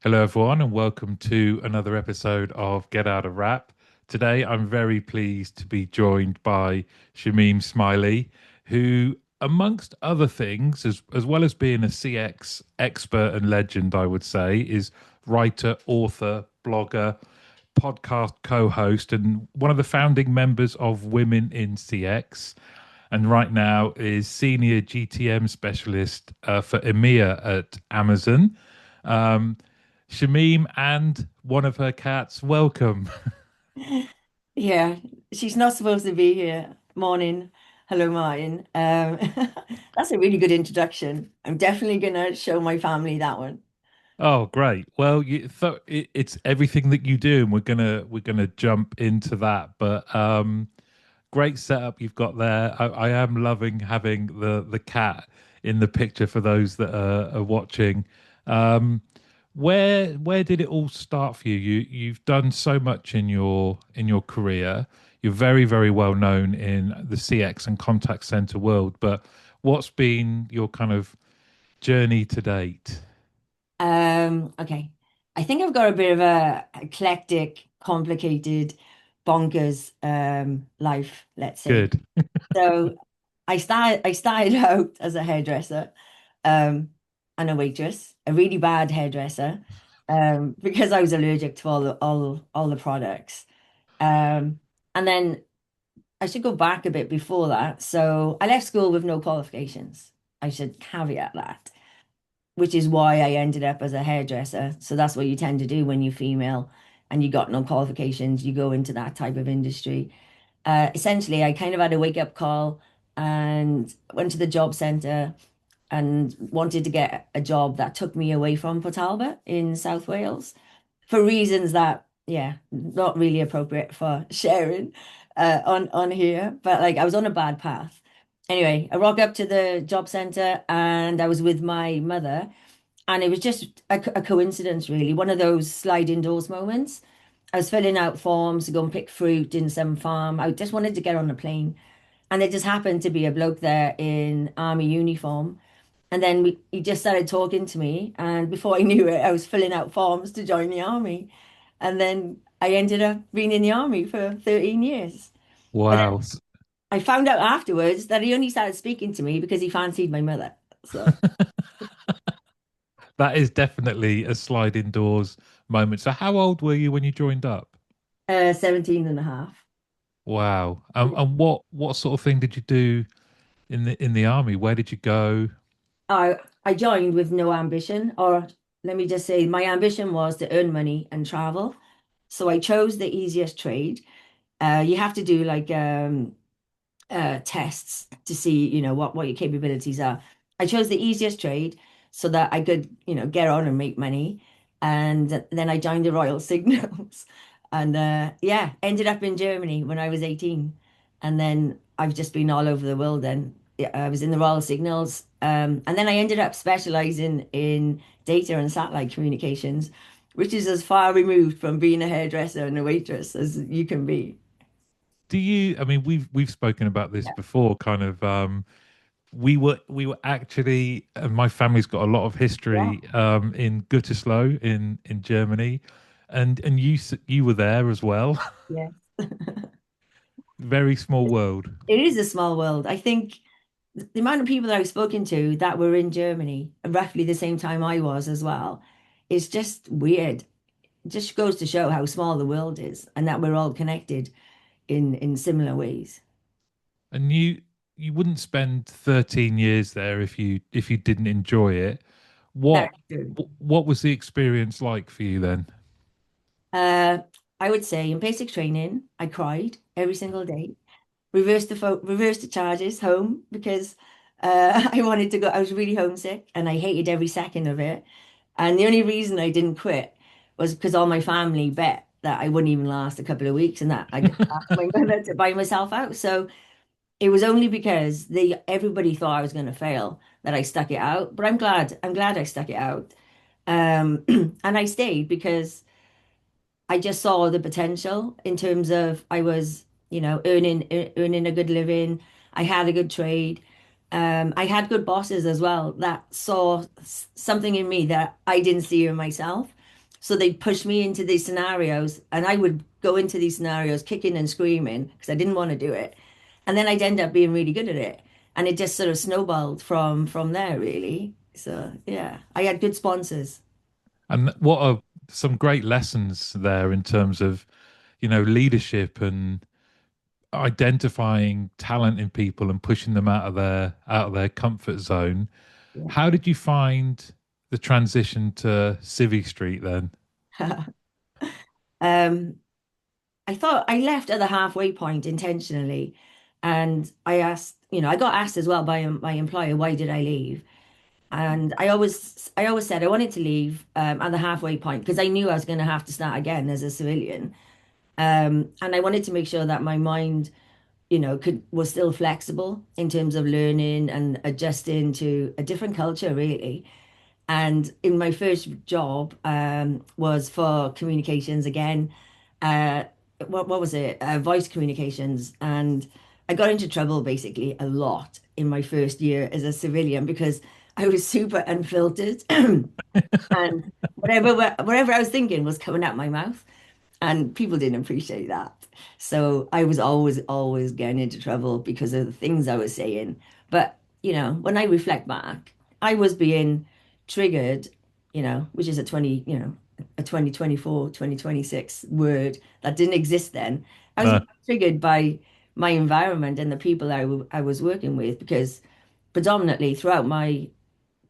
Hello, everyone, and welcome to another episode of Get Out of Rap. Today, I'm very pleased to be joined by Shameem Smillie, who, amongst other things, as well as being a CX expert and legend, I would say, is writer, author, blogger, podcast co host, and one of the founding members of Women in CX. And right now is senior GTM specialist for EMEA at Amazon. Um, Shameem and one of her cats, welcome. Yeah, she's not supposed to be here. Morning. Hello, Martin. That's a really good introduction. I'm definitely gonna show my family that one. Oh, great. Well, it's everything that you do, and we're gonna jump into that. But great setup you've got there. I am loving having the cat in the picture for those that are watching. Um, where did it all start for you? You've done so much in your career. You're very well known in the CX and contact center world. But what's been your kind of journey to date? Okay. I think I've got a bit of a eclectic, complicated, bonkers life, let's say. Good. So I started out as a hairdresser, um, and a waitress, a really bad hairdresser, because I was allergic to all the products. Um, and then I should go back a bit before that. So I left school with no qualifications. I should caveat that, which is why I ended up as a hairdresser. So that's what you tend to do when you're female and you got no qualifications, you go into that type of industry. Essentially, I kind of had a wake up call and went to the job center and wanted to get a job that took me away from Port Talbot in South Wales for reasons that, yeah, not really appropriate for sharing on here. But like I was on a bad path. Anyway, I rock up to the job center and I was with my mother, and it was just a coincidence, really, one of those sliding doors moments. I was filling out forms to go and pick fruit in some farm. I just wanted to get on a plane. And there just happened to be a bloke there in army uniform. And then he just started talking to me. And before I knew it, I was filling out forms to join the army. And then I ended up being in the army for 13 years. But Wow. then I found out afterwards that he only started speaking to me because he fancied my mother. So, That is definitely a slide indoors moment. So how old were you when you joined up? 17 and a half. Wow. And what sort of thing did you do in the army? Where did you go? I joined with no ambition, or let me just say, my ambition was to earn money and travel. So I chose the easiest trade. You have to do like tests to see, what your capabilities are. I chose the easiest trade so that I could, get on and make money. And then I joined the Royal Signals, and yeah, ended up in Germany when I was 18. And then I've just been all over the world. Then yeah, I was in the Royal Signals, and then I ended up specializing in data and satellite communications, which is as far removed from being a hairdresser and a waitress as you can be. Do you, I mean, we've spoken about this Yeah. before, kind of we were actually my family's got a lot of Yeah. history in Gütersloh in Germany, and you were there as well. Yeah. Very small world. It is a small world. I think the amount of people that I've spoken to that were in Germany at roughly the same time I was as well is just weird. It just goes to show how small the world is and that we're all connected in similar ways. And you wouldn't spend 13 years there if you didn't enjoy it. Very What true. what was the experience like for you then? Uh, I would say in basic training, I cried every single day. Reversed the charges home because I wanted to go. I was really homesick and I hated every second of it. And the only reason I didn't quit was because all my family bet that I wouldn't even last a couple of weeks and that I'd ask my mother to buy myself out. So it was only because everybody thought I was going to fail that I stuck it out. But I'm glad I stuck it out. And I stayed because I just saw the potential in terms of I was, earning a good living. I had a good trade. I had good bosses as well that saw something in me that I didn't see in myself. So they'd push me into these scenarios, and I would go into these scenarios kicking and screaming because I didn't want to do it. And then I'd end up being really good at it. And it just sort of snowballed from there, really. So yeah, I had good sponsors. And what are some great lessons there in terms of, leadership and identifying talent in people and pushing them out of their comfort zone. How did you find the transition to Civvy Street then? Yeah. Um, I thought I left at the halfway point intentionally. And I got asked as well by my employer, why did I leave? And I always said I wanted to leave at the halfway point because I knew I was going to have to start again as a civilian. And I wanted to make sure that my mind, was still flexible in terms of learning and adjusting to a different culture, really. And in my first job was for communications again. Uh, what was it? Voice communications. And I got into trouble basically a lot in my first year as a civilian because I was super unfiltered and whatever I was thinking was coming out my mouth. And people didn't appreciate that. So I was always getting into trouble because of the things I was saying. But, when I reflect back, I was being triggered, which is a 2024, 2026 word that didn't exist then. I was No. being triggered by my environment and the people I was working with because predominantly throughout my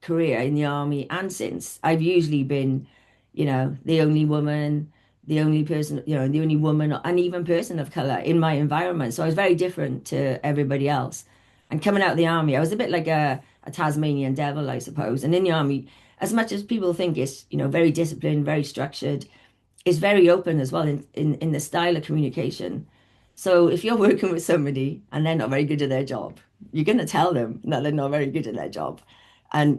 career in the army and since, I've usually been, the only woman, the only person, the only woman and even person of color in my environment. So I was very different to everybody else. And coming out of the army, I was a bit like a Tasmanian devil, I suppose. And in the army, as much as people think it's, very disciplined, very structured, is very open as well in the style of communication. So if you're working with somebody and they're not very good at their job, you're going to tell them that they're not very good at their job. And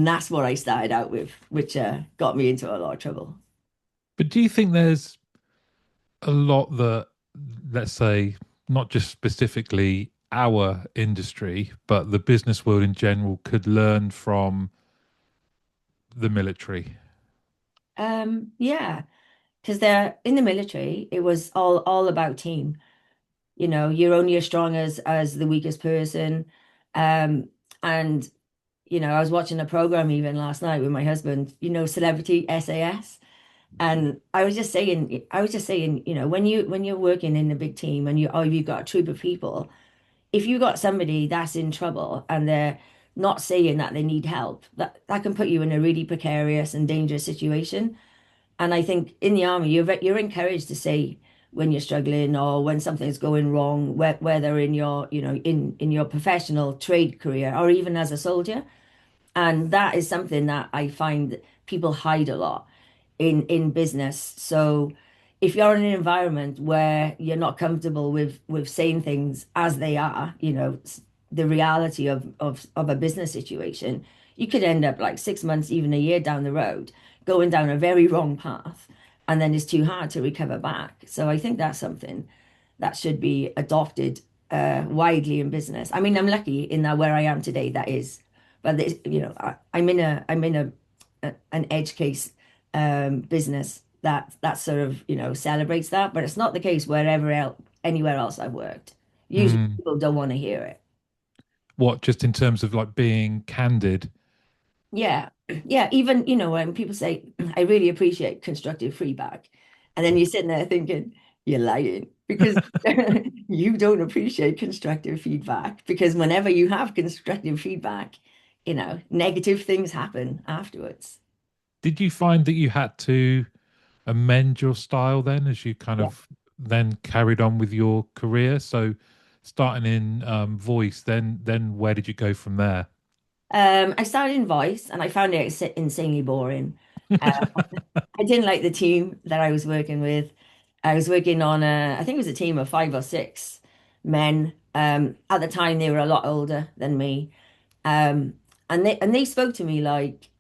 that's what I started out with, which got me into a lot of trouble. But do you think there's a lot that, let's say, not just specifically our industry, but the business world in general could learn from the military? Yeah, because they're in the military, it was all about team. You're only as strong as the weakest person. Um, and I was watching a program even last night with my husband, Celebrity SAS. And I was just saying, when you're working in a big team and you've got a troop of people, if you got somebody that's in trouble and they're not saying that they need help, that can put you in a really precarious and dangerous situation. And I think in the army, you're encouraged to say when you're struggling or when something's going wrong, whether in your, in your professional trade career or even as a soldier. And that is something that I find people hide a lot in business. So if you're in an environment where you're not comfortable with saying things as they are, the reality of a business situation, you could end up like 6 months, even a year down the road, going down a very wrong path, and then it's too hard to recover back. So I think that's something that should be adopted widely in business. I mean, I'm lucky in that where I am today, that is, but I'm in an edge case business that sort of celebrates that, but it's not the case anywhere else I've worked. Usually Mm. people don't want to hear it. What, just in terms of like being candid? Yeah, yeah. Even when people say, "I really appreciate constructive feedback," and then you're sitting there thinking, "You're lying," because you don't appreciate constructive feedback. Because whenever you have constructive feedback, negative things happen afterwards. Did you find that you had to amend your style then as you kind Yeah. of then carried on with your career? So starting in voice, then where did you go from there? I started in voice and I found it insanely boring. Uh, I didn't like the team that I was working with. I was working on I think it was a team of 5 or 6 men. At the time, they were a lot older than me. Um, and they spoke to me like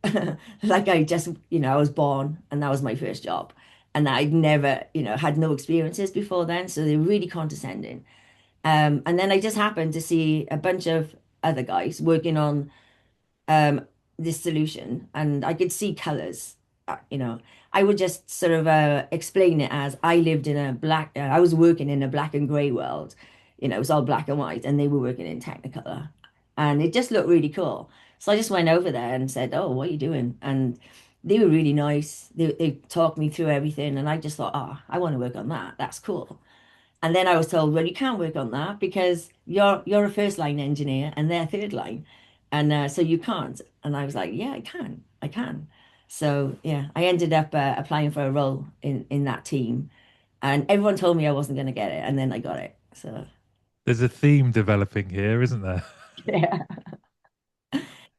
like I just, I was born and that was my first job. And I'd never, had no experiences before then. So they were really condescending. And then I just happened to see a bunch of other guys working on um, this solution, and I could see colors. You know, I would just sort of explain it as I lived in a I was working in a black and grey world. It was all black and white, and they were working in Technicolor, and it just looked really cool. So I just went over there and said, "Oh, what are you doing?" And they were really nice. They talked me through everything, and I just thought, "Oh, I want to work on that. That's cool." And then I was told, well, you can't work on that because you're a first line engineer and they're third line, and so you can't. And I was like, yeah, I can, I can. So yeah, I ended up applying for a role in that team, and everyone told me I wasn't going to get it, and then I got it. So There's a theme developing here, isn't there? yeah,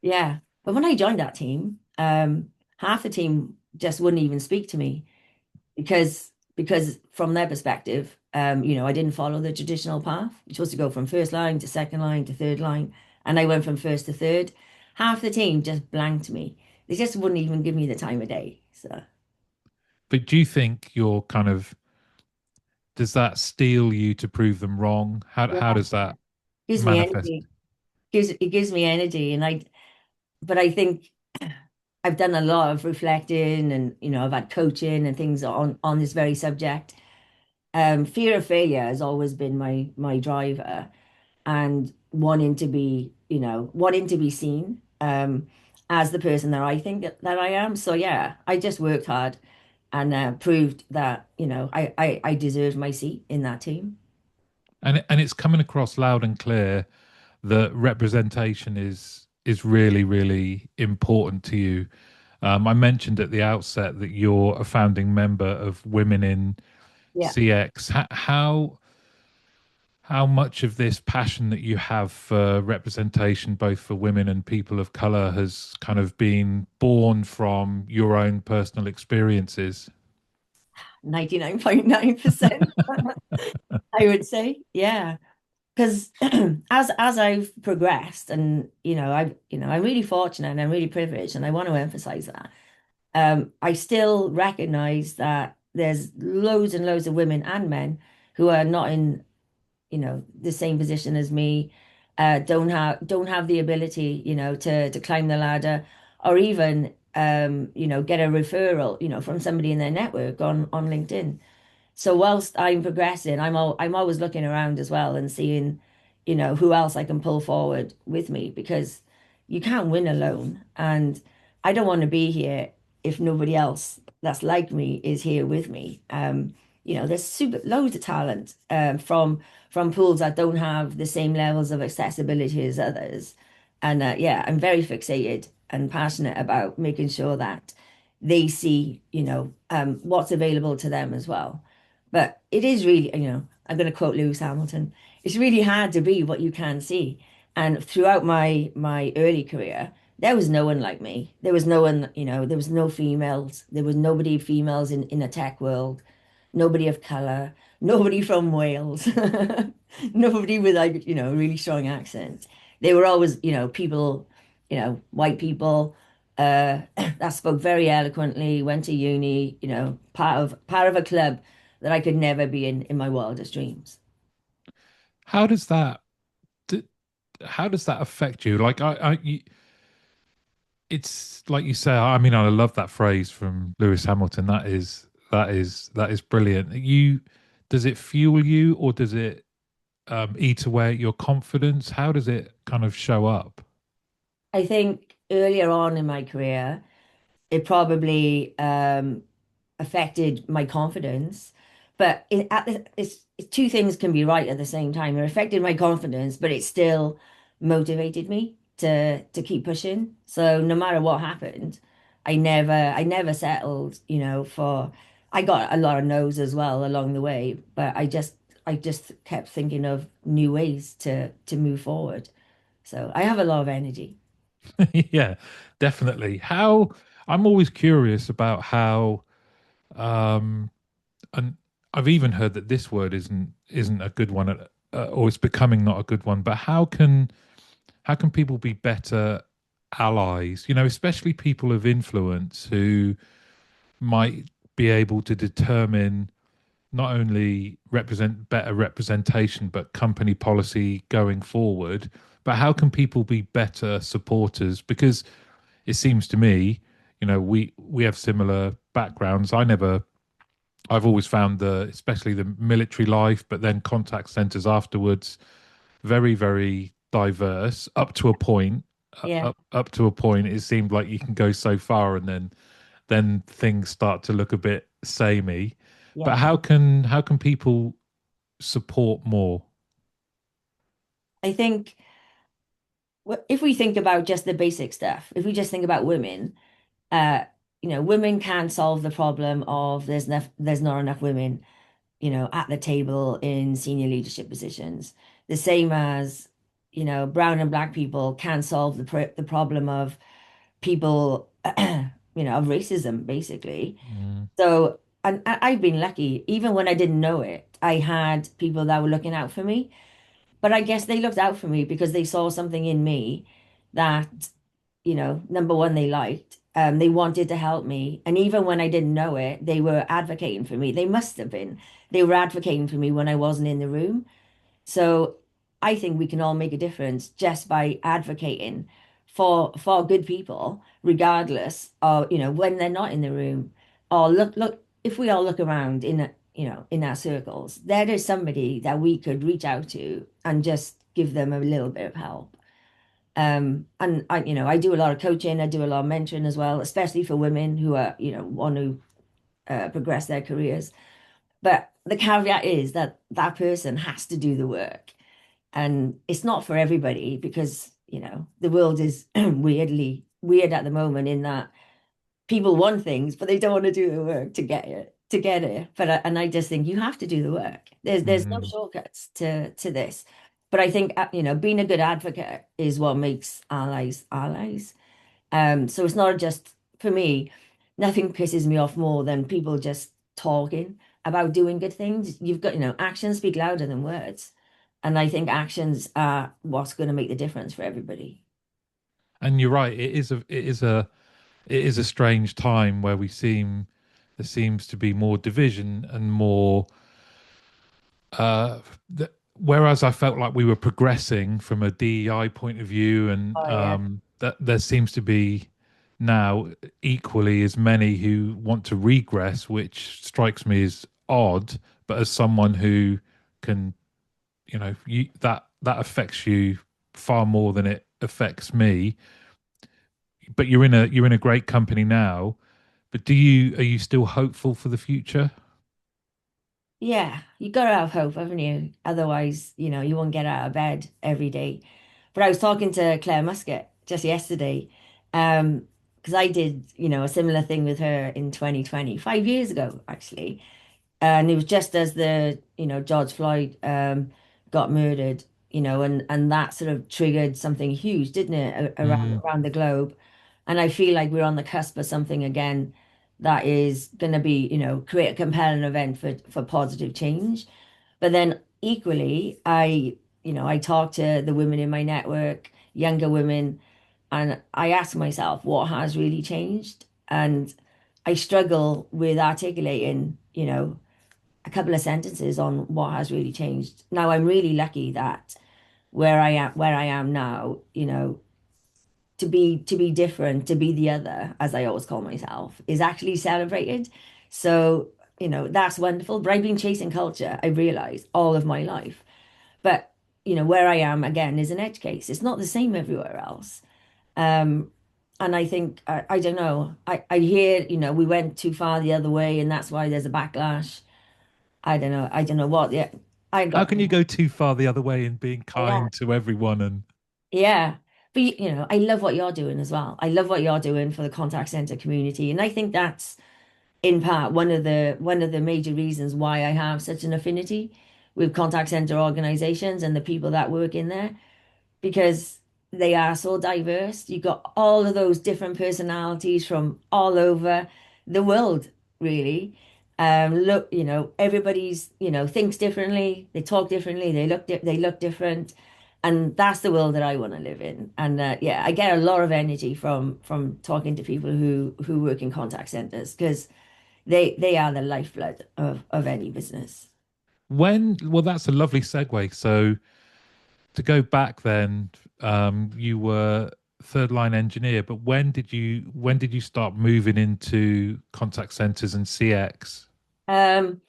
yeah. But when I joined that team, half the team just wouldn't even speak to me because from their perspective, I didn't follow the traditional path. You're supposed to go from first line to second line to third line, and I went from first to third. Half the team just blanked me. They just wouldn't even give me the time of day. So But do you think you're kind of, does that steel you to prove them wrong? How yeah, does that gives me manifest? energy. Gives me energy, but I think I've done a lot of reflecting, and I've had coaching and things on this very subject. Fear of failure has always been my driver, and wanting to be seen as the person that I think that I am. So yeah, I just worked hard and proved that, I deserved my seat in that team. And it's coming across loud and clear that representation is really, really important to you. I mentioned at the outset that you're a founding member of Women in Yeah. CX. How much of this passion that you have for representation, both for women and people of color, has kind of been born from your own personal experiences? 99.9%, I would say. Yeah. Because as I've progressed, and I'm really fortunate and I'm really privileged, and I want to emphasize that. I still recognize that there's loads and loads of women and men who are not in, the same position as me, don't have the ability, to climb the ladder, or even get a referral, from somebody in their network on LinkedIn. So whilst I'm progressing, I'm always looking around as well and seeing, who else I can pull forward with me, because you can't win alone. And I don't want to be here if nobody else that's like me is here with me. There's super loads of talent from pools that don't have the same levels of accessibility as others. And yeah, I'm very fixated and passionate about making sure that they see, what's available to them as well. But it is really, I'm going to quote Lewis Hamilton, it's really hard to be what you can see. And throughout my early career, there was no one like me. There was no one, there was no females. There was nobody females in a tech world, nobody of color, nobody from Wales, nobody with like, really strong accents. They were always, people, white people that spoke very eloquently, went to uni, part of a club that I could never be in my wildest dreams. How does that d- how does that affect you? Like it's like you say. I mean, I love that phrase from Lewis Hamilton. That is brilliant. Does it fuel you, or does it eat away at your confidence? How does it kind of show up? I think earlier on in my career, it probably affected my confidence. But it's two things can be right at the same time. It affected my confidence, but it still motivated me to keep pushing. So no matter what happened, I never settled, for I got a lot of no's as well along the way, but I just kept thinking of new ways to move forward. So I have a lot of energy. Yeah, definitely. How I'm always curious about how um and I've even heard that this word isn't a good one or it's becoming not a good one, but how can people be better allies, especially people of influence who might be able to determine not only represent better representation but company policy going forward, but how can people be better supporters? Because it seems to me, we have similar backgrounds. I've always found especially the military life, but then contact centers afterwards, very, very diverse up to a point. Yeah, Up to a point, it seemed like you can go so far, and then things start to look a bit samey. But yeah. how can people support more? I think if we think about just the basic stuff, if we just think about women, uh, women can solve the problem of there's not enough women, at the table in senior leadership positions. The same as, brown and black people can solve the problem of people, of racism, basically. Mm, So, and I've been lucky. Even when I didn't know it, I had people that were looking out for me. But I guess they looked out for me because they saw something in me that, number one, they liked. They wanted to help me. And even when I didn't know it, they were advocating for me. They must have been. They were advocating for me when I wasn't in the room. So I think we can all make a difference just by advocating for good people, regardless of, when they're not in the room. Or look, if we all look around in our circles, there is somebody that we could reach out to and just give them a little bit of help. And I do a lot of coaching, I do a lot of mentoring as well, especially for women who are, want to progress their careers. But the caveat is that that person has to do the work. And it's not for everybody because, the world is weirdly weird at the moment in that people want things, but they don't want to do the work to get it. And I just think you have to do the work. There's no mm. shortcuts to this. But I think being a good advocate is what makes allies allies. So it's not just for me, nothing pisses me off more than people just talking about doing good things. You've got, actions speak louder than words. And I think actions are what's going to make the difference for everybody. And you're right. It is a strange time where there seems to be more division and more. Uh, Whereas I felt like we were progressing from a DEI point of view, and Oh yeah. that there seems to be now equally as many who want to regress, which strikes me as odd. But as someone who can, that affects you far more than it affects me. But you're in a great company now. But are you still hopeful for the future? Yeah, you got to have hope, haven't you? Otherwise, you won't get out of bed every day. But I was talking to Claire Muscat just yesterday, because I did, a similar thing with her in 2020, 5 years ago, actually. And it was just as George Floyd got murdered, and that sort of triggered something huge, didn't it, Mm. around the globe. And I feel like we're on the cusp of something again that is going to be, create a compelling event for positive change. But then equally, I talk to the women in my network, younger women, and I ask myself, what has really changed? And I struggle with articulating, a couple of sentences on what has really changed. Now, I'm really lucky that where I am now, to be different, to be the other, as I always call myself, is actually celebrated. So, that's wonderful. But I've been chasing culture, I realize, all of my life. But, where I am again is an edge case. It's not the same everywhere else. Um, and I think I don't know. I hear, we went too far the other way, and that's why there's a backlash. I don't know. I don't know what. Yeah, I How got. can you go too far the other way in being Yeah, kind to everyone? And yeah. But I love what you're doing as well. I love what you're doing for the contact center community, and I think that's in part one of the major reasons why I have such an affinity with contact center organizations and the people that work in there because they are so diverse. You've got all of those different personalities from all over the world, really. Look, everybody's, thinks differently, they talk differently, they look different. And that's the world that I want to live in. And yeah, I get a lot of energy from talking to people who work in contact centers because they are the lifeblood of any business. well, that's a lovely segue. So to go back then, you were third line engineer, but when did you start moving into contact centers and CX? Um,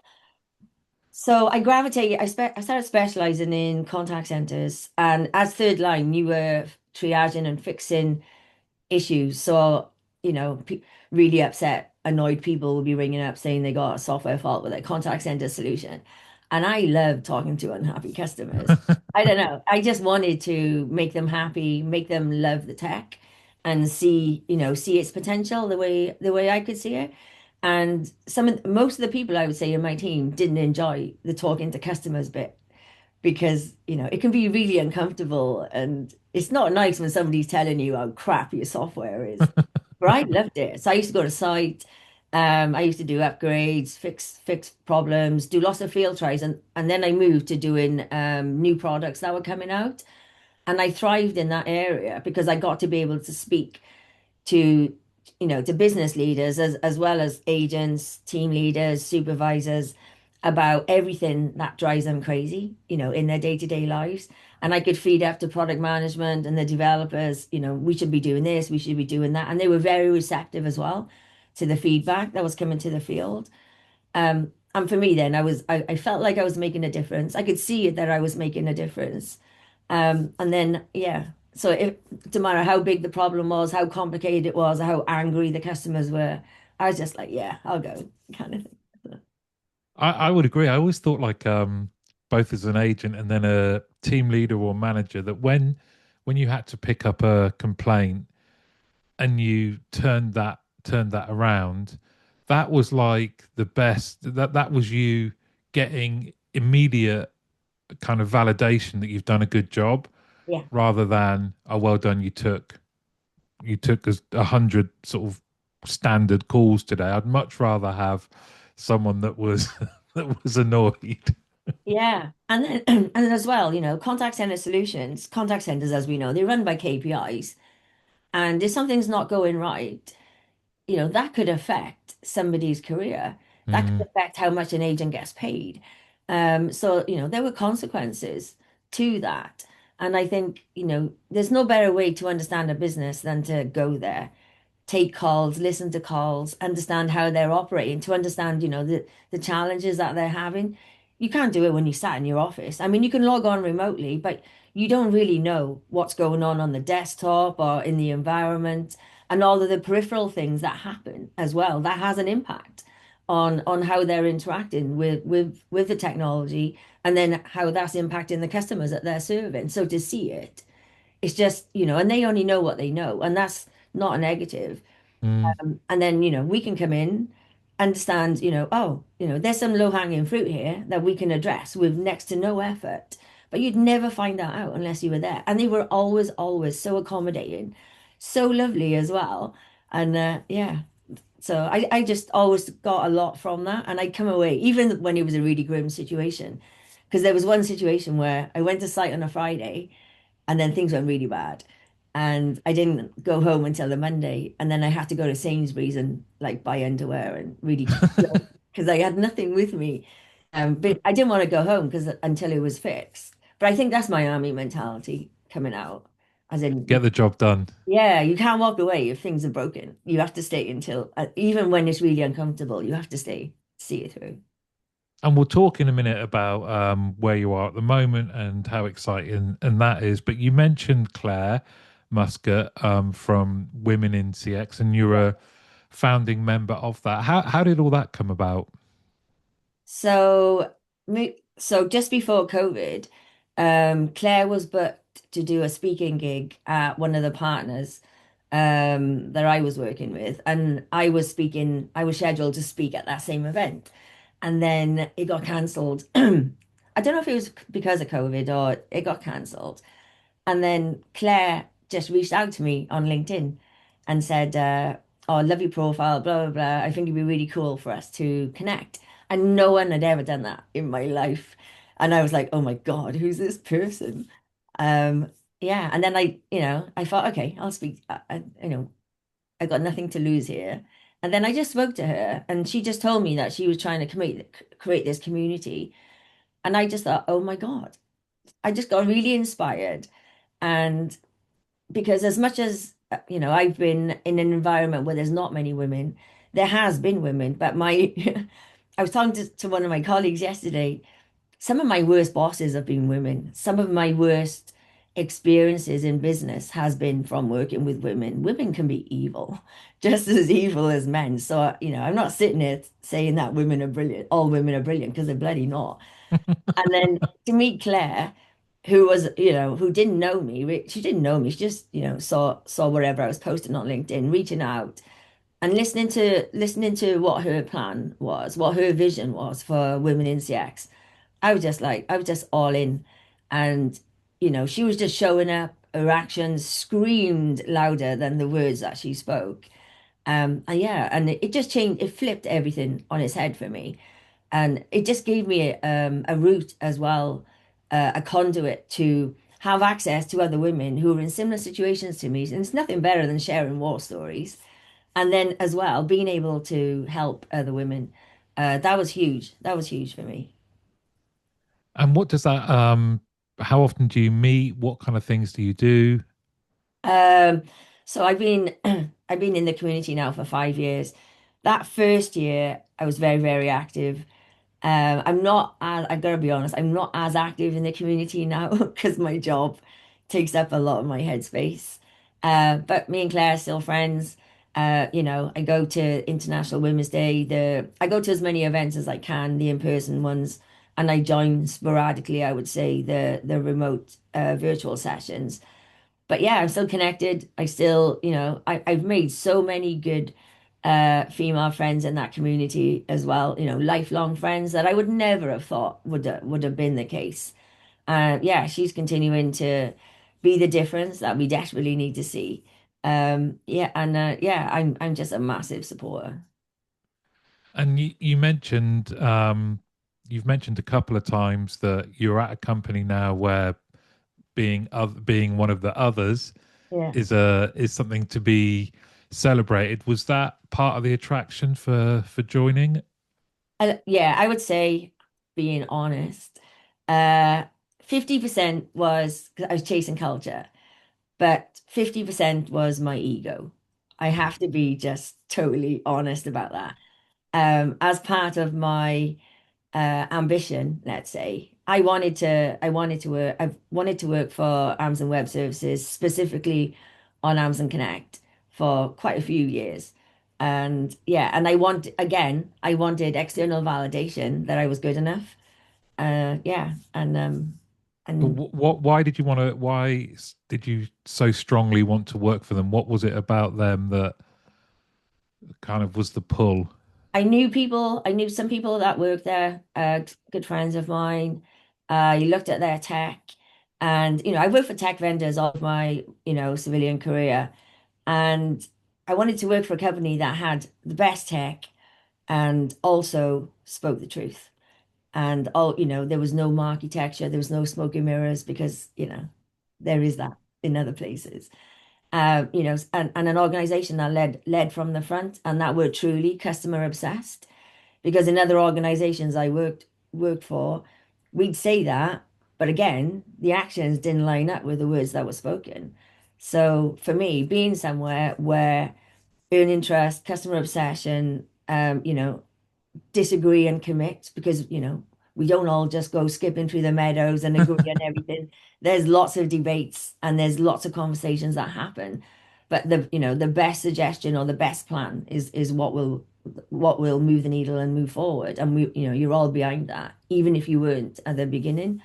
so I started specializing in contact centers, and as third line, you were triaging and fixing issues. So, really upset, annoyed people will be ringing up saying they got a software fault with their contact center solution. And I love talking to unhappy customers. I don't know. I just wanted to make them happy, make them love the tech and see its potential the way I could see it. And most of the people I would say in my team didn't enjoy the talking to customers bit because it can be really uncomfortable and it's not nice when somebody's telling you how crap your software is. But I loved it. So I used to go to site. I used to do upgrades, fix problems, do lots of field tries, and then I moved to doing new products that were coming out. And I thrived in that area because I got to be able to speak to to business leaders as well as agents, team leaders, supervisors about everything that drives them crazy, in their day-to-day lives. And I could feed up to product management and the developers, we should be doing this, we should be doing that. And they were very receptive as well to the feedback that was coming to the field. And for me then I felt like I was making a difference. I could see that I was making a difference. And then, yeah. So no matter how big the problem was, how complicated it was, how angry the customers were, I was just like, yeah, I'll go kind of thing. I would agree. I always thought like both as an agent and then a team leader or manager that when you had to pick up a complaint and you turned that around, that was like the best. That was you getting immediate kind of validation that you've done a good job, Yeah. rather than oh well done, you took 100 sort of standard calls today. I'd much rather have someone that was that was annoyed. Yeah. And then and then as well, contact centers, as we know, they run by KPIs. And if something's not going right, that could affect somebody's career. That Mm, could affect how much an agent gets paid. So, there were consequences to that. And I think, there's no better way to understand a business than to go there, take calls, listen to calls, understand how they're operating, to understand, the challenges that they're having. You can't do it when you sat in your office. I mean, you can log on remotely, but you don't really know what's going on the desktop or in the environment and all of the peripheral things that happen as well. That has an impact on how they're interacting with the technology and then how that's impacting the customers that they're serving. So to see it, it's just, and they only know what they know, and that's not a negative. mm. And then, we can come in, understand, oh, there's some low-hanging fruit here that we can address with next to no effort. But you'd never find that out unless you were there. And they were always, always so accommodating, so lovely as well. And yeah, so I just always got a lot from that. And I come away, even when it was a really grim situation, because there was one situation where I went to site on a Friday and then things went really bad. And I didn't go home until the Monday. And then I had to go to Sainsbury's and like buy underwear and really just because I had nothing with me. But I didn't want to go home because until it was fixed. But I think that's my army mentality coming out. As in, Get the job done. yeah, you can't walk away if things are broken. You have to stay until, even when it's really uncomfortable, you have to stay, see it through. And we'll talk in a minute about where you are at the moment and how exciting and that is. But you mentioned Claire Muscat from Women in CX, and you're a founding member of that. How did all that come about? So just before COVID, Claire was booked to do a speaking gig at one of the partners that I was working with, and I was speaking. I was scheduled to speak at that same event, and then it got cancelled. I don't know if it was because of COVID or it got cancelled. And then Claire just reached out to me on LinkedIn and said, "Oh, love your profile, blah, blah, blah. I think it'd be really cool for us to connect." And no one had ever done that in my life. And I was like, oh my God, who's this person? Um, yeah. And then I thought, okay, I'll speak. I got nothing to lose here. And then I just spoke to her and she just told me that she was trying to create this community. And I just thought, oh my God, I just got really inspired. And because as much as I've been in an environment where there's not many women, there has been women, but my I was talking to one of my colleagues yesterday. Some of my worst bosses have been women. Some of my worst experiences in business has been from working with women. Women can be evil, just as evil as men. So, I'm not sitting here saying that women are brilliant, all women are brilliant, because they're bloody not. And then to meet Claire, who was, who didn't know me, she didn't know me. She just, saw whatever I was posting on LinkedIn, reaching out and listening to what her plan was, what her vision was for women in CX. I was just all in. And, she was just showing up. Her actions screamed louder than the words that she spoke. And yeah, and it just changed, it flipped everything on its head for me. And it just gave me a route as well, a conduit to have access to other women who are in similar situations to me. And it's nothing better than sharing war stories. And then as well, being able to help other women. That was huge. That was huge for me. And what does that how often do you meet? What kind of things do you do? Um, so I've been I've been in the community now for 5 years. That first year, I was very, very active. I'm not as, I gotta be honest, I'm not as active in the community now because my job takes up a lot of my headspace. But me and Claire are still friends. I go to International Women's Day. I go to as many events as I can, the in-person ones, and I join sporadically, I would say, the remote virtual sessions. But yeah, I'm still connected. I still, I've made so many good female friends in that community as well, lifelong friends that I would never have thought would have been the case. Yeah, she's continuing to be the difference that we desperately need to see. Yeah, and yeah, I'm just a massive supporter. And you mentioned you've mentioned a couple of times that you're at a company now where being one of the others Yeah. is something to be celebrated. Was that part of the attraction for joining? Yeah, I would say, being honest, uh, 50% was 'cause I was chasing culture. But 50% was my ego. I have to be just totally honest about that. As part of my ambition, let's say, I wanted to work for Amazon Web Services, specifically on Amazon Connect for quite a few years. And yeah, and I wanted external validation that I was good enough. Yeah, But and why did you want to? Did you so strongly want to work for them? What was it about them that kind of was the pull? I knew some people that worked there, good friends of mine. You looked at their tech, and I worked for tech vendors all of my, civilian career, and I wanted to work for a company that had the best tech and also spoke the truth. And there was no architecture, there was no smoke and mirrors because, there is that in other places. And an organization that led from the front, and that were truly customer obsessed. Because in other organizations I worked for, we'd say that, but again, the actions didn't line up with the words that were spoken. So for me, being somewhere where earning trust, customer obsession, disagree and commit, because we don't all just go skipping through the meadows and agree on everything. There's lots of debates and there's lots of conversations that happen. But the best suggestion or the best plan is what will move the needle and move forward. And you're all behind that, even if you weren't at the beginning.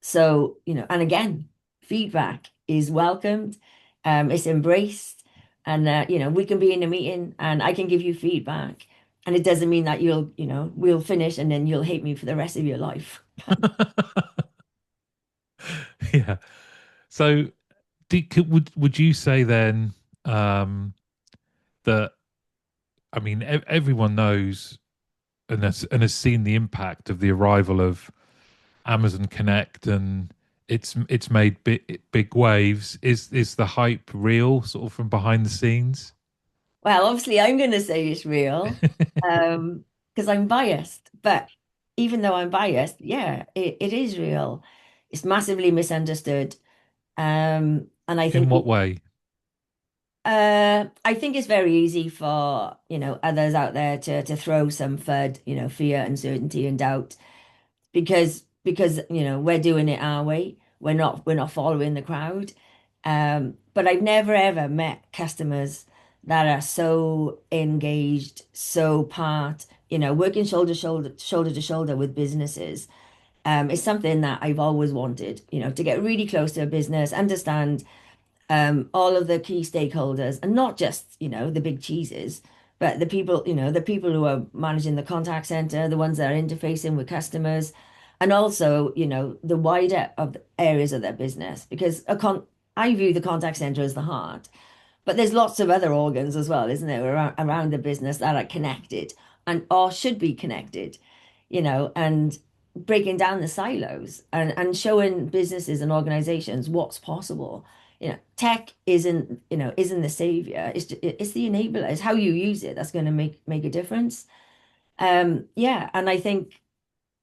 So, and again, feedback is welcomed, it's embraced, and we can be in a meeting and I can give you feedback. And it doesn't mean that we'll finish and then you'll hate me for the rest of your life. Yeah. So, would you say then that I mean everyone knows and has seen the impact of the arrival of Amazon Connect and it's made big waves. Is the hype real, sort of from behind the scenes? Well, obviously, I'm going to say it's real, because I'm biased. But even though I'm biased, yeah, it is real. It's massively misunderstood. And I In think what way? I think it's very easy for, others out there to throw some FUD, fear, uncertainty, and doubt because we're doing it our way. We're not following the crowd. But I've never ever met customers that are so engaged, so working shoulder to shoulder with businesses. It's something that I've always wanted, to get really close to a business, understand all of the key stakeholders, and not just, the big cheeses, but the people who are managing the contact center, the ones that are interfacing with customers, and also, the wider of the areas of their business, because I view the contact center as the heart. But there's lots of other organs as well, isn't there, around the business that are connected and or should be connected, and breaking down the silos and showing businesses and organizations what's possible. Tech isn't the savior. It's the enabler. It's how you use it that's going to make a difference. Yeah, and I think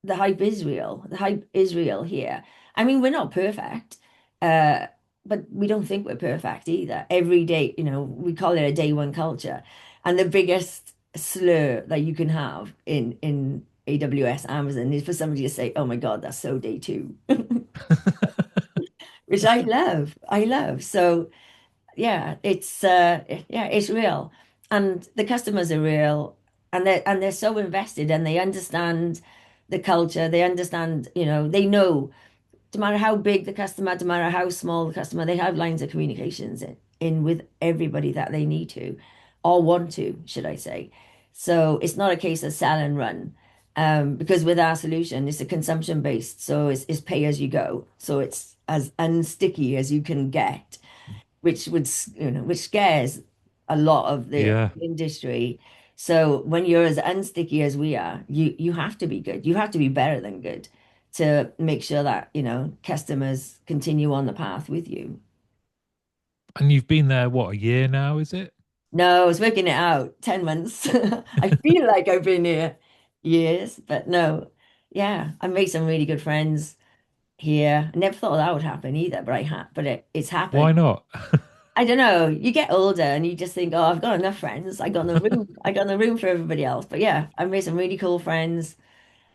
the hype is real. The hype is real here. I mean, we're not perfect, uh, but we don't think we're perfect either. Every day, we call it a day one culture. And the biggest slur that you can have in AWS, Amazon, is for somebody to say, "Oh my God, that's so day two," which I love. I love. So yeah, it's real. And the customers are real, and they're so invested, and they understand the culture. They understand, they know, no matter how big the customer, no matter how small the customer, they have lines of communications in with everybody that they need to, or want to, should I say. So it's not a case of sell and run. Because with our solution, it's a consumption based, so it's pay as you go. So it's as unsticky as you can get, which scares a lot of the Yeah. industry. So when you're as unsticky as we are, you have to be good. You have to be better than good to make sure that, customers continue on the path with you. And you've been there, what, a year now, is it? No, I was working it out, 10 months. I feel like I've been here years, but no. Yeah, I made some really good friends here. I never thought that would happen either, but it's happened. Why not? I don't know. You get older and you just think, oh, I've got enough friends. I got no room. I got no room for everybody else. But yeah, I made some really cool friends.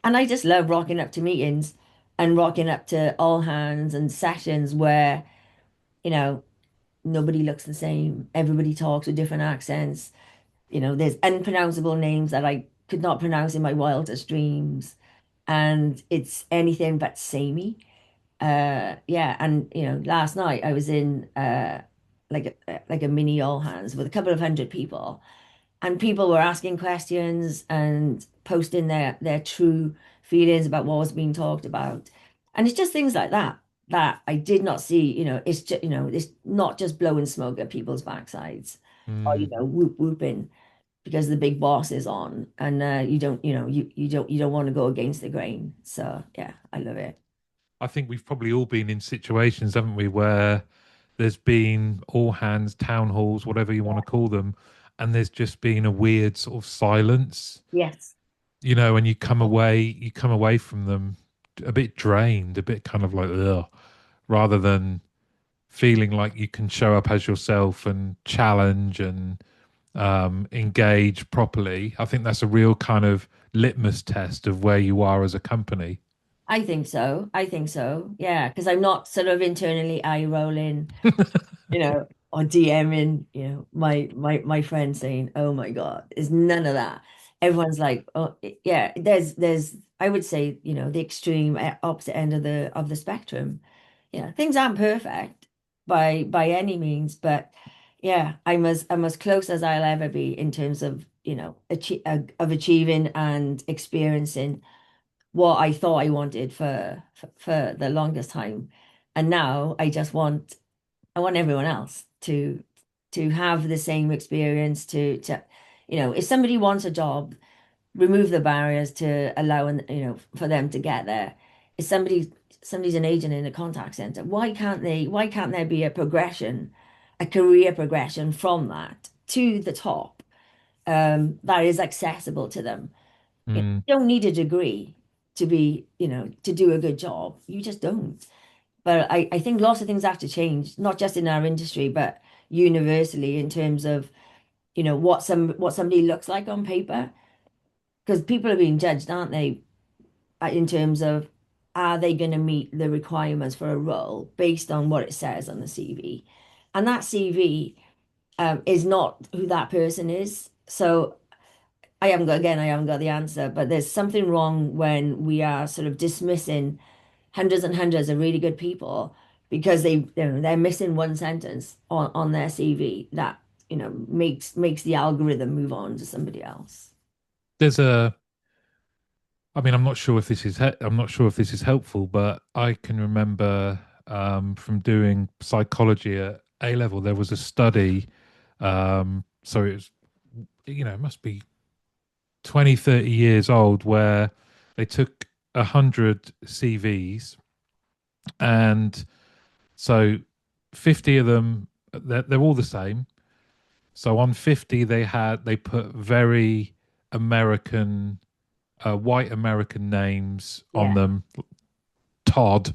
And I just love rocking up to meetings and rocking up to all hands and sessions where, you know, nobody looks the same. Everybody talks with different accents. There's unpronounceable names that I could not pronounce in my wildest dreams. And it's anything but samey. Yeah, and last night I was in like a mini all hands with a couple of hundred people, and people were asking questions and posting their true feelings about what was being talked about. And it's just things like that I did not see. It's just, it's not just blowing smoke at people's backsides, or Mm. whooping because the big boss is on, and you don't want to go against the grain. So yeah, I love it. I think we've probably all been in situations, haven't we, where there's been all hands, town halls, whatever you want to call them, and there's just been a weird sort of silence, Yes. and you come away from them a bit drained, a bit kind of like, ugh, rather than feeling like you can show up as yourself and challenge and engage properly. I think that's a real kind of litmus test of where you are as a company. I think so. I think so. Yeah, because I'm not sort of internally eye rolling, or DMing, my friend saying, "Oh my God," is none of that. Everyone's like, "Oh, yeah." There's I would say, the extreme opposite end of the spectrum. Things aren't perfect by any means, but yeah, I'm as close as I'll ever be in terms of, of achieving and experiencing what I thought I wanted for the longest time. And now I want everyone else to have the same experience to if somebody wants a job, remove the barriers to allow for them to get there. If somebody's an agent in a contact center, why can't there be a progression, a career progression from that to the top, that is accessible to them? Mm. You don't need a degree to do a good job. You just don't. But I think lots of things have to change, not just in our industry, but universally in terms of, what somebody looks like on paper. Because people are being judged, aren't they, in terms of are they going to meet the requirements for a role based on what it says on the CV? And that CV is not who that person is. So I haven't got the answer, but there's something wrong when we are sort of dismissing hundreds and hundreds of really good people because they're missing one sentence on their CV that, makes the algorithm move on to somebody else. There's a, I mean, I'm not sure if this is helpful, but I can remember from doing psychology at A level, there was a study. So it was, it must be 20, 30 years old, where they took 100 CVs, and so 50 of them, they're all the same. So on 50, they put very American, white American names on Yeah, them, Todd,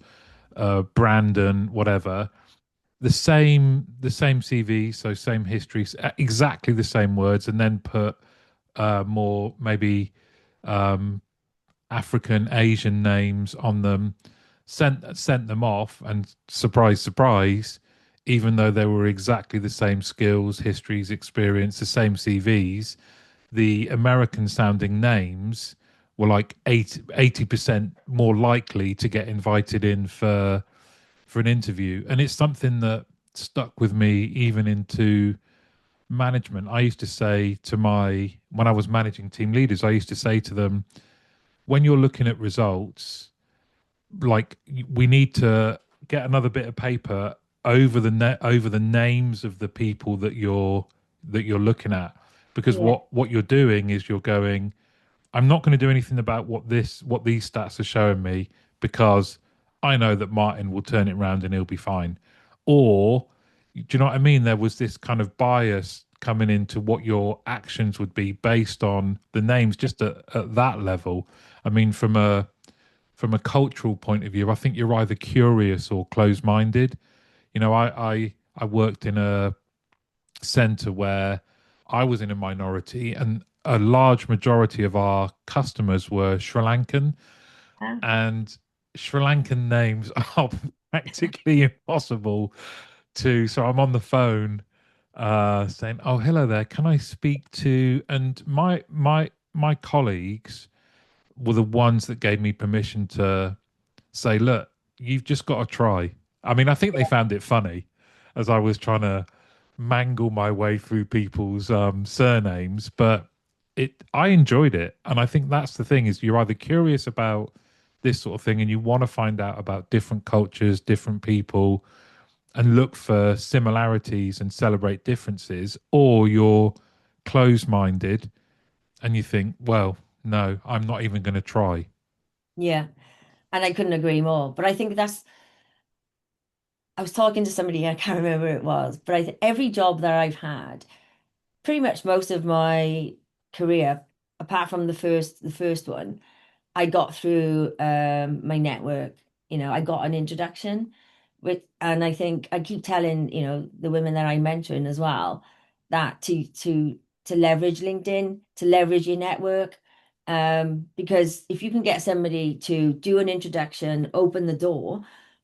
Brandon, whatever. The same CV, so same history, exactly the same words, and then put more maybe um, African, Asian names on them. Sent them off, and surprise, surprise, even though they were exactly the same skills, histories, experience, the same CVs, the American sounding names were like 80% more likely to get invited in for an interview. And it's something that stuck with me even into management. I used to say to when I was managing team leaders, I used to say to them, when you're looking at results, like, we need to get another bit of paper over the names of the people that you're looking at, because yeah, what you're doing is you're going, I'm not going to do anything about what these stats are showing me, because I know that Martin will turn it around and he'll be fine. Or, do you know what I mean? There was this kind of bias coming into what your actions would be based on the names, just at that level. I mean, from a cultural point of view, I think you're either curious or closed-minded. I worked in a center where I was in a minority, and a large majority of our customers were Sri Lankan, yeah, and Sri Lankan names are practically impossible to. So I'm on the phone saying, "Oh, hello there. Can I speak to?" And my colleagues were the ones that gave me permission to say, "Look, you've just got to try." I mean, I think they found it funny as I was trying to mangle my way through people's surnames, but I enjoyed it. And I think that's the thing, is you're either curious about this sort of thing and you want to find out about different cultures, different people, and look for similarities and celebrate differences, or you're closed-minded and you think, well, no, I'm not even going to try. yeah. And I couldn't agree more. But I think I was talking to somebody, I can't remember who it was, but every job that I've had, pretty much most of my career, apart from the first one, I got through my network. I got an introduction and I think I keep telling, the women that I mentoring as well, that to leverage LinkedIn, to leverage your network. Because if you can get somebody to do an introduction, open the door,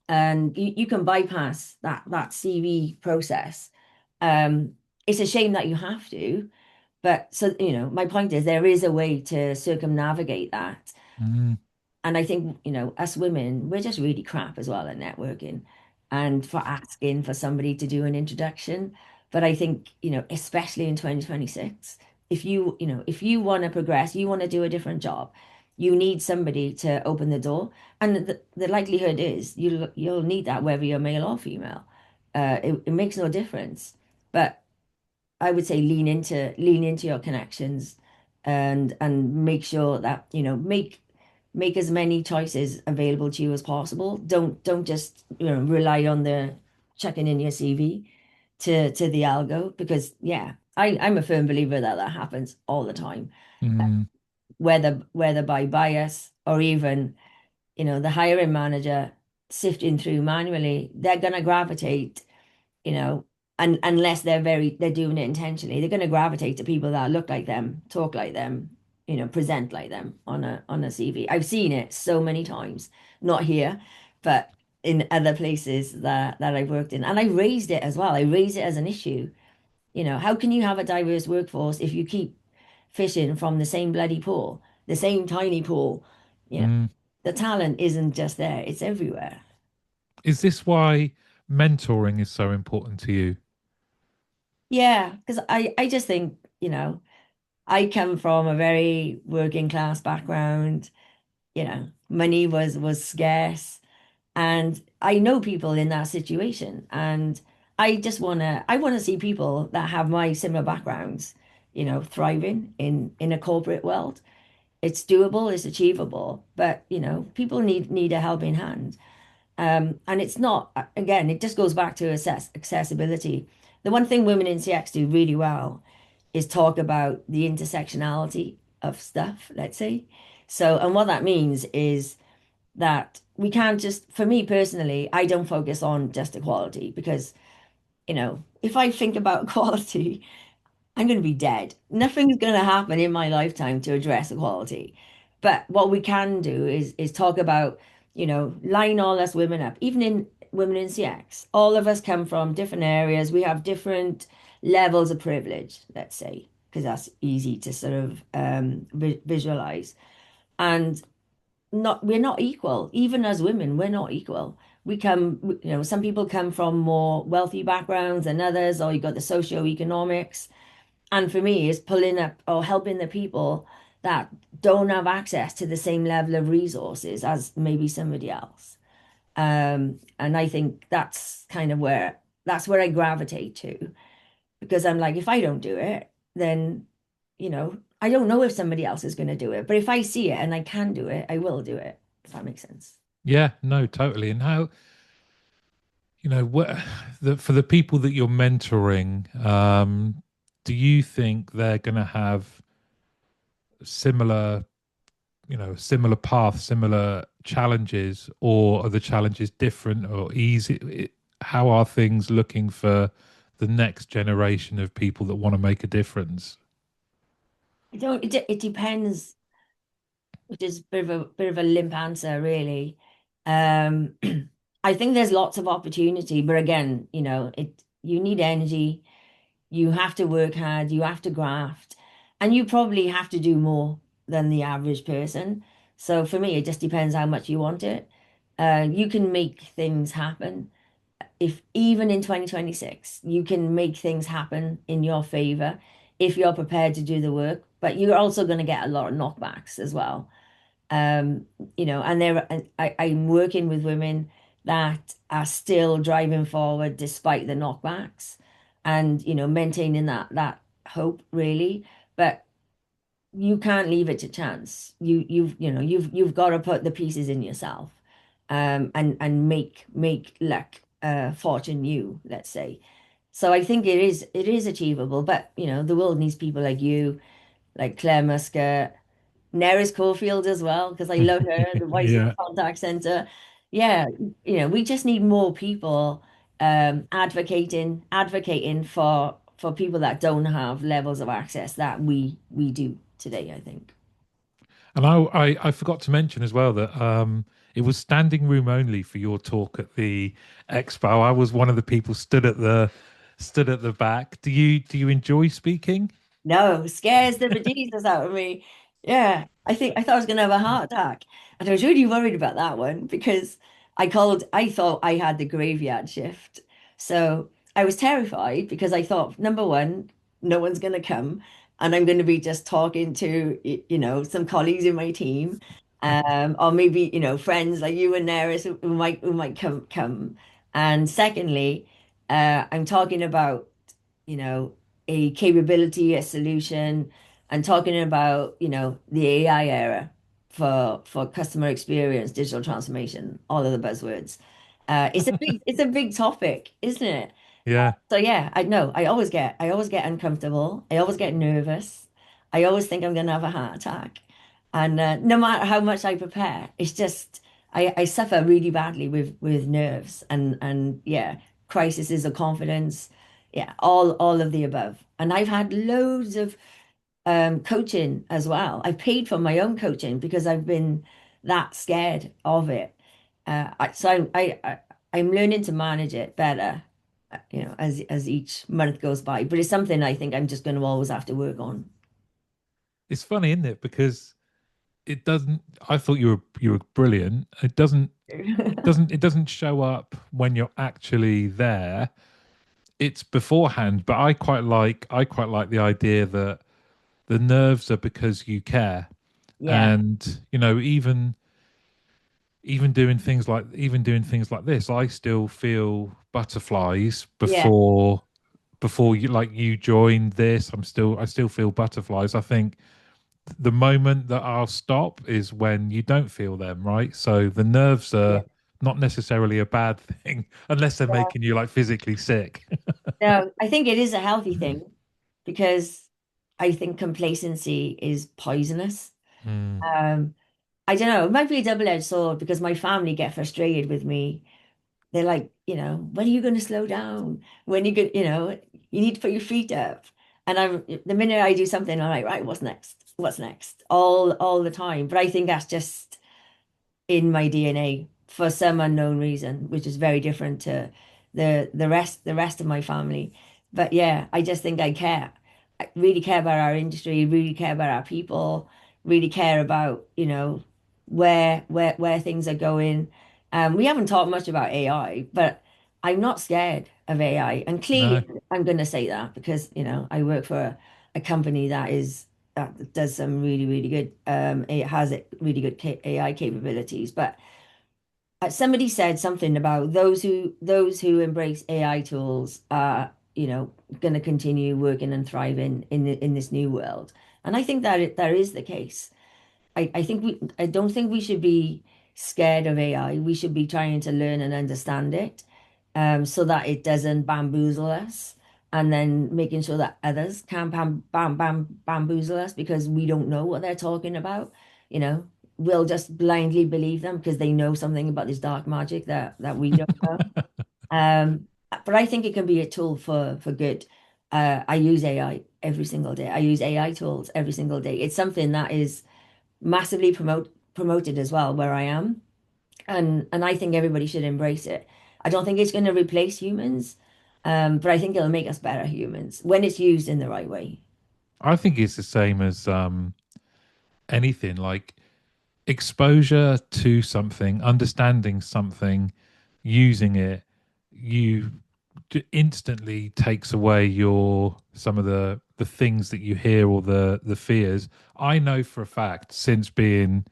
and you can bypass that CV process. It's a shame that you have to, but so, my point is there is a way to circumnavigate that. Mm, And I think, us women, we're just really crap as well at networking and for asking for somebody to do an introduction. But I think, especially in 2026, if you want to progress, you want to do a different job, you need somebody to open the door. And the likelihood is you'll need that whether you're male or female. It makes no difference. But I would say lean into your connections and make sure that make as many choices available to you as possible. Don't just rely on the checking in your CV to the algo, because yeah, I'm a firm believer that that happens all the time, mm, whether by bias or even the hiring manager. sifting through manually, they're going to gravitate, you know, and unless they're doing it intentionally, they're going to gravitate to people that look like them, talk like them, present like them on a CV. I've seen it so many times, not here, but in other places that I've worked in. And I raised it as well. I raised it as an issue. How can you have a diverse workforce if you keep fishing from the same bloody pool, the same tiny pool? You know, Mm. the talent isn't just there, it's everywhere. Is this why mentoring is so important to you? Yeah, because I just think, I come from a very working class background. Money was scarce, and I know people in that situation, and I want to see people that have my similar backgrounds, thriving in a corporate world. It's doable, it's achievable, but people need a helping hand. And it's not, again, it just goes back to accessibility. The one thing women in CX do really well is talk about the intersectionality of stuff, let's say. So, and what that means is that we can't just, for me personally, I don't focus on just equality because, if I think about equality, I'm going to be dead. Nothing's going to happen in my lifetime to address equality. But what we can do is talk about, line all us women up, even in women in CX. All of us come from different areas. We have different levels of privilege, let's say, because that's easy to sort of visualize. And we're not equal. Even as women, we're not equal. Some people come from more wealthy backgrounds than others, or you got the socioeconomics. And for me, it's pulling up or helping the people that don't have access to the same level of resources as maybe somebody else. And I think that's where I gravitate to because I'm like, if I don't do it, then, I don't know if somebody else is going to do it. But if I see it and I can do it, I will do it. If that makes sense. Yeah, no, totally. And how, what for the people that you're mentoring, do you think they're going to have similar, similar paths, similar challenges, or are the challenges different or easy? How are things looking for the next generation of people that want to make a difference? I don't, it depends, which is a bit of a limp answer, really. Um, I think there's lots of opportunity, but again, you need energy, you have to work hard, you have to graft, and you probably have to do more than the average person. So for me, it just depends how much you want it. You can make things happen. If even in 2026, you can make things happen in your favor if you're prepared to do the work, but you're also going to get a lot of knockbacks as well. Um, I'm working with women that are still driving forward despite the knockbacks and, maintaining that hope really. But you can't leave it to chance. You've got to put the pieces in yourself, and make luck, fortune you, let's say. So I think it is achievable, but the world needs people like you, like Claire Muscat, Neris Caulfield as well, because I love her, the voice of the Yeah. contact center. Yeah, we just need more people advocating for people that don't have levels of access that we do today, I think. And I forgot to mention as well that it was standing room only for your talk at the expo. I was one of the people stood at the back. Do you enjoy speaking? No, scares the bejesus out of me. Yeah, I thought I was gonna have a heart attack. And I was really worried about that one because I thought I had the graveyard shift. So I was terrified because I thought, number one, no one's gonna come and I'm gonna be just talking to some colleagues in my team. Or maybe, friends like you and Neris who might come. And secondly, I'm talking about you know, a capability, a solution, and talking about, the AI era for customer experience, digital transformation, all of the buzzwords. It's a big topic, isn't it? Yeah. So yeah, I know. I always get uncomfortable. I always get nervous. I always think I'm gonna have a heart attack. And no matter how much I prepare, it's just I suffer really badly with nerves and yeah, crises of confidence, yeah, all of the above. And I've had loads of coaching as well. I paid for my own coaching because I've been that scared of it. I'm learning to manage it better, as each month goes by. But it's something I think I'm just going to always have to work on. It's funny, isn't it? Because it doesn't. I thought you were brilliant. It doesn't show up when you're actually there. It's beforehand. But I quite like the idea that the nerves are because you care, Yeah, and even doing things like this, I still feel butterflies yeah, before you joined this. I still feel butterflies. I think the moment that I'll stop is when you don't feel them, right? So the nerves yeah. are not necessarily a bad thing unless they're No, making you like physically sick. no, I think it is a healthy thing because I think complacency is poisonous. Hmm. Um, I don't know, it might be a double-edged sword because my family get frustrated with me. They're like, when are you going to slow down? When you get, you need to put your feet up. And the minute I do something, I'm like, right, what's next? What's next? All the time. But I think that's just in my DNA for some unknown reason, which is very different to the rest of my family. But yeah, I just think I care. I really care about our industry, really care about our people, really care about, where things are going. We haven't talked much about AI, but I'm not scared of AI. And No, clearly I'm going to say that because, I work for a company that does some really, really good, it has really good AI capabilities. But somebody said something about those who embrace AI tools are, going to continue working and thriving in this new world. And I think that that is the case. I don't think we should be scared of AI. We should be trying to learn and understand it, so that it doesn't bamboozle us, and then making sure that others can bamboozle us because we don't know what they're talking about. You know, we'll just blindly believe them because they know something about this dark magic that we don't know. But I think it can be a tool for good. I use AI every single day. I use AI tools every single day. It's something that is massively promoted as well where I am, and I think everybody should embrace it. I don't think it's going to replace humans, but I think it'll make us better humans when it's used in the right way. I think it's the same as anything like exposure to something, understanding something, using it. You instantly takes away your some of the things that you hear or the fears. I know for a fact since being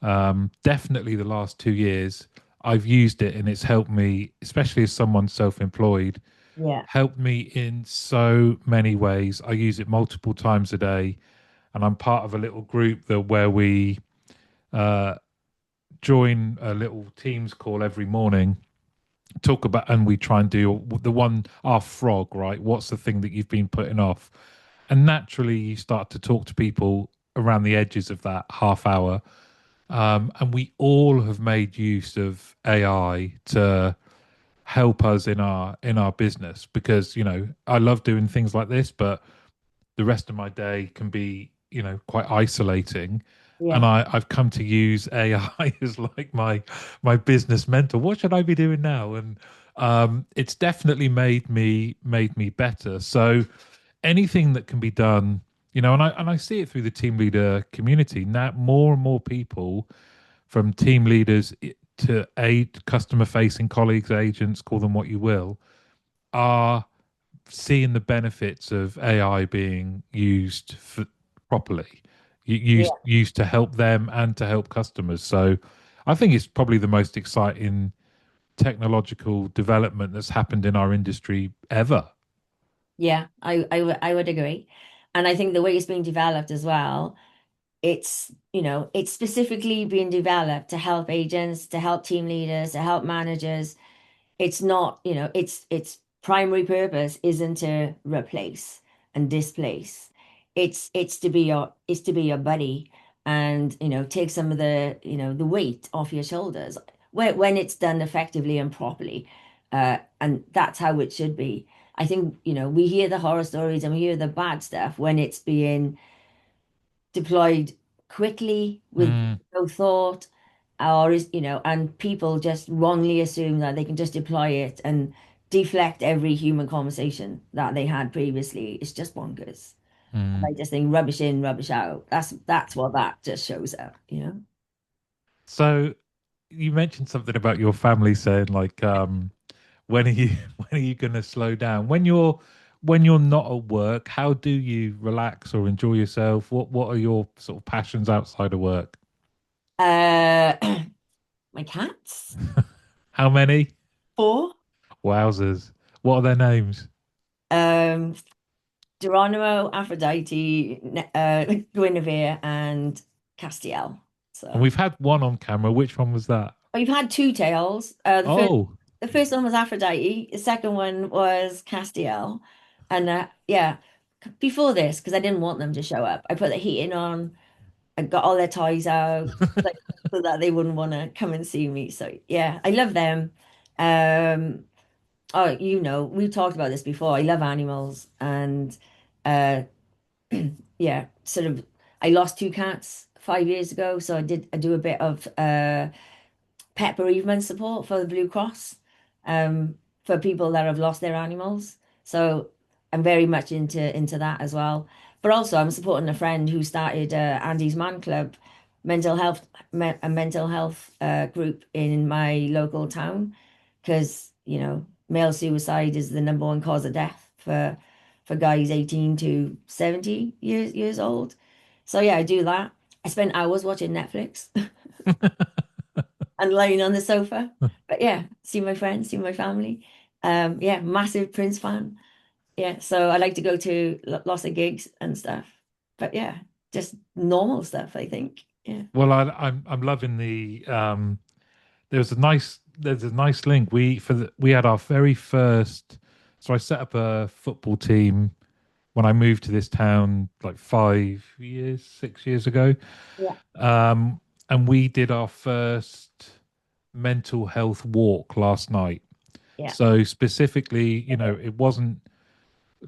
definitely the last 2 years, I've used it and it's helped me, especially as someone self-employed, Yeah, helped me in so many ways. I use it multiple times a day, and I'm part of a little group that where we uh, join a little Teams call every morning, talk about, and we try and do the one, our frog, right? What's the thing that you've been putting off? And naturally, you start to talk to people around the edges of that half hour. And we all have made use of AI to help us in our business because I love doing things like this, but the rest of my day can be quite isolating, and yeah, I've come to use AI as like my business mentor. What should I be doing now? And it's definitely made me better. So anything that can be done, and I see it through the team leader community now. More and more people, from team leaders to aid customer facing colleagues, agents, call them what you will, are seeing the benefits of AI being used properly, used yeah, used to help them and to help customers. So I think it's probably the most exciting technological development that's happened in our industry ever. yeah. I would agree, and I think the way it's being developed as well, it's specifically being developed to help agents, to help team leaders, to help managers. It's not, its primary purpose isn't to replace and displace. It's to be your buddy, and take some of the the weight off your shoulders when it's done effectively and properly. And that's how it should be. I think we hear the horror stories and we hear the bad stuff when it's being deployed quickly with Mm, no thought, or and people just wrongly assume that they can just deploy it and deflect every human conversation that they had previously. It's just bonkers. mm. I just think rubbish in, rubbish out. That's what that just shows up. So you mentioned something about your family saying like, when are you when are you going to slow down? When you're not at work, how do you relax or enjoy yourself? What are your sort of passions outside of work? Uh, my cats, How many? 4. Wowzers. What are their names? Um, Geronimo, Aphrodite, Guinevere, and Castiel. And So we've had one on camera. Which one was that? we've had two tails. Oh, The first one was Aphrodite. The second one was Castiel. And yeah, before this, because I didn't want them to show up, I put the heating on. I got all their toys out, like, so that they wouldn't want to come and see me. So yeah, I love them. Um, oh, we've talked about this before. I love animals, and uh, yeah, sort of. I lost 2 cats 5 years ago, so I do a bit of pet bereavement support for the Blue Cross, for people that have lost their animals. So I'm very much into that as well. But also, I'm supporting a friend who started Andy's Man Club, a mental health group in my local town, because male suicide is the number one cause of death for guys 18 to 70 years old. So yeah, I do that. I spend hours watching Netflix and laying on the sofa. But yeah, see my friends, see my family. Yeah, massive Prince fan. Yeah, so I like to go to lots of gigs and stuff. But yeah, just normal stuff, I think. Yeah. well, I'm loving the there's a nice link. We had our very first. So I set up a football team when I moved to this town like 5 years, 6 years ago. Yeah. Um, and we did our first mental health walk last night. Yeah. So specifically, it wasn't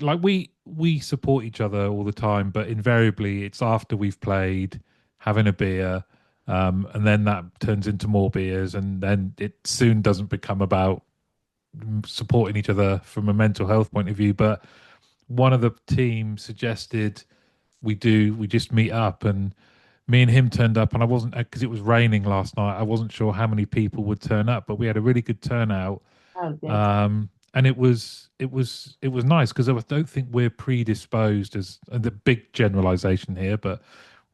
like we support each other all the time, but invariably it's after we've played, having a beer, and then that turns into more beers, and then it soon doesn't become about supporting each other from a mental health point of view. But one of the team suggested we just meet up, and me and him turned up, and I wasn't, because it was raining last night. I wasn't sure how many people would turn up, but we had a really good turnout. Oh, good. And it was nice because I don't think we're predisposed, as, and the big generalization here, but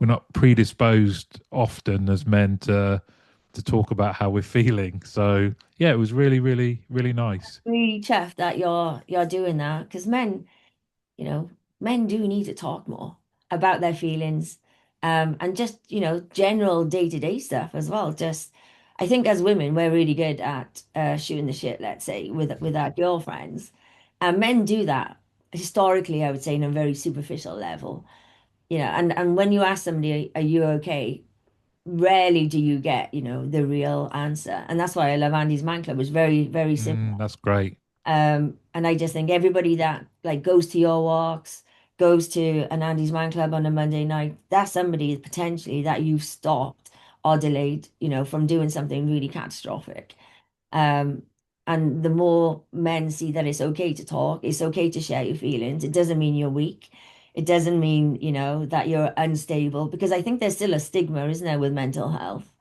we're not predisposed often as men to talk about how we're feeling. So yeah, it was really, really, really nice. Really chuffed that you're doing that, because you know, men do need to talk more about their feelings, and just, general day-to-day stuff as well. Just, I think as women, we're really good at shooting the shit, let's say, with our girlfriends. And men do that historically, I would say, in a very superficial level. And when you ask somebody, are you okay? Rarely do you get, the real answer. And that's why I love Andy's Man Club. It's very, very simple. That's great. And I just think everybody that like goes to your walks, goes to an Andy's Man Club on a Monday night, that's somebody potentially that you've stopped or delayed, from doing something really catastrophic. Um, and the more men see that it's okay to talk, it's okay to share your feelings. It doesn't mean you're weak. It doesn't mean, that you're unstable, because I think there's still a stigma, isn't there, with mental health?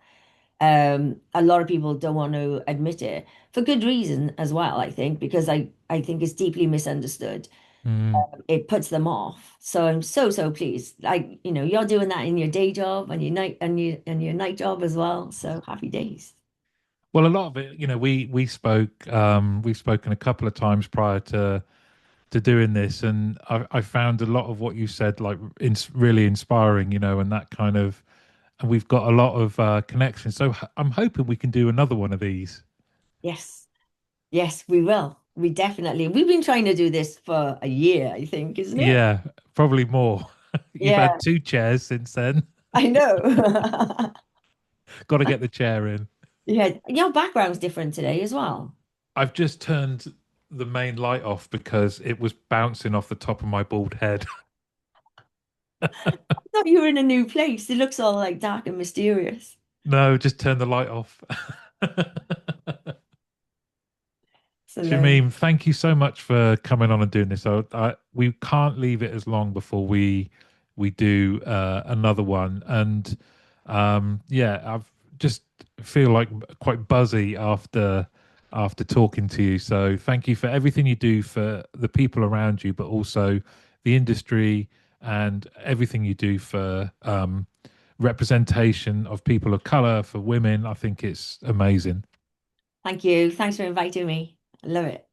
A lot of people don't want to admit it for good reason as well, I think, because I think it's deeply misunderstood. Mm. It puts them off. So I'm so pleased. Like, you're doing that in your day job and your night job as well. So happy days. Well, a lot of it, we've spoken a couple of times prior to doing this, and I found a lot of what you said like really inspiring, and that kind of, and we've got a lot of connections. So I'm hoping we can do another one of these. Yes. Yes, we will. We've been trying to do this for a year, I think, isn't it? Yeah, probably more. You've had Yeah. 2 chairs since then. I know. Got to get the chair in. Yeah, your background's different today as well. I've just turned the main light off because it was bouncing off the top of my bald head. I thought you were in a new place. It looks all like dark and mysterious. No, just turn the light off. It's hilarious. Shameem, thank you so much for coming on and doing this. We can't leave it as long before we do another one. And yeah, I've just feel like quite buzzy after talking to you. So thank you for everything you do for the people around you, but also the industry and everything you do for representation of people of color, for women. I think it's amazing. Thank you. Thanks for inviting me. I love it.